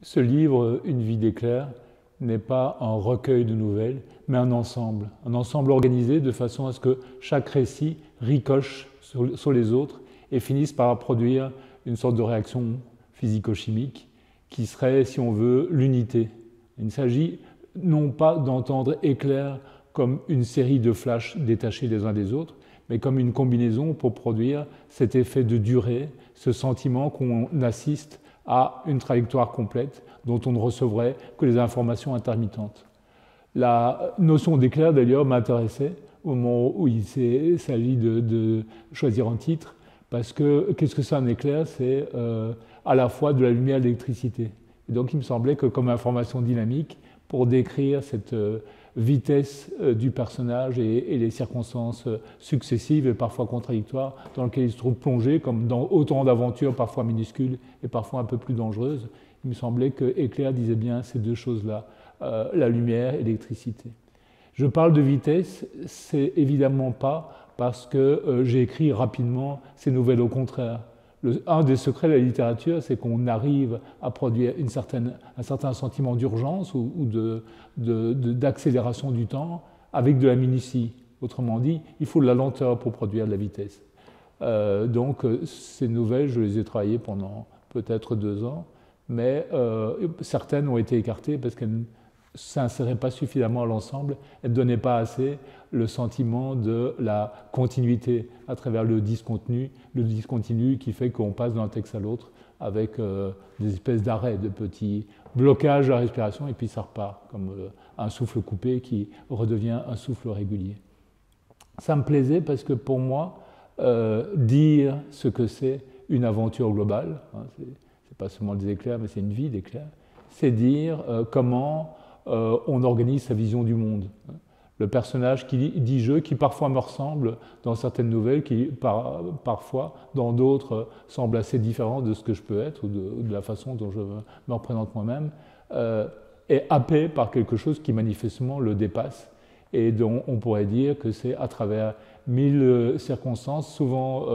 Ce livre, Une vie d'éclair, n'est pas un recueil de nouvelles, mais un ensemble organisé de façon à ce que chaque récit ricoche sur les autres et finisse par produire une sorte de réaction physico-chimique qui serait, si on veut, l'unité. Il s'agit non pas d'entendre éclair comme une série de flashs détachés les uns des autres, mais comme une combinaison pour produire cet effet de durée, ce sentiment qu'on assiste à une trajectoire complète dont on ne recevrait que les informations intermittentes. La notion d'éclair, d'ailleurs, m'intéressait au moment où il s'agit de choisir un titre, parce que qu'est-ce que c'est un éclair? C'est à la fois de la lumière et de l'électricité. Et donc il me semblait que comme information dynamique, pour décrire cette vitesse du personnage et les circonstances successives et parfois contradictoires dans lesquelles il se trouve plongé, comme dans autant d'aventures parfois minuscules et parfois un peu plus dangereuses, il me semblait que Éclair disait bien ces deux choses-là, la lumière et l'électricité. Je parle de vitesse, c'est évidemment pas parce que j'ai écrit rapidement ces nouvelles, au contraire. Un des secrets de la littérature, c'est qu'on arrive à produire un certain sentiment d'urgence ou d'accélération du temps avec de la minutie. Autrement dit, il faut de la lenteur pour produire de la vitesse. Donc ces nouvelles, je les ai travaillées pendant peut-être 2 ans, mais certaines ont été écartées parce qu'elles ne s'inséraient pas suffisamment à l'ensemble, elles ne donnaient pas assez le sentiment de la continuité à travers le discontinu qui fait qu'on passe d'un texte à l'autre avec des espèces d'arrêts, de petits blocages à la respiration, et puis ça repart comme un souffle coupé qui redevient un souffle régulier. Ça me plaisait parce que pour moi, dire ce que c'est une aventure globale, hein, c'est pas seulement des éclairs, mais c'est une vie d'éclairs, c'est dire comment on organise sa vision du monde. Le personnage qui dit je, qui parfois me ressemble dans certaines nouvelles, qui parfois dans d'autres semble assez différent de ce que je peux être ou de la façon dont je me représente moi-même, est happé par quelque chose qui manifestement le dépasse et dont on pourrait dire que c'est à travers 1000 circonstances, souvent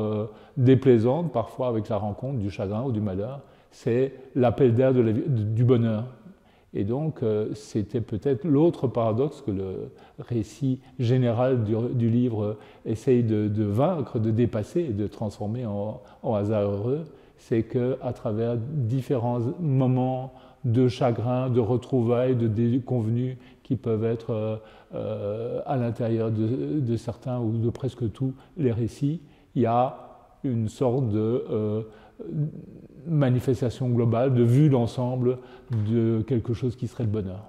déplaisantes, parfois avec la rencontre du chagrin ou du malheur, c'est l'appel d'air du bonheur. Et donc, c'était peut-être l'autre paradoxe que le récit général du livre essaye de vaincre, de dépasser et de transformer en hasard heureux, c'est qu'à travers différents moments de chagrin, de retrouvailles, de déconvenues qui peuvent être à l'intérieur de certains ou de presque tous les récits, il y a une sorte de manifestation globale, de vue d'ensemble de quelque chose qui serait le bonheur.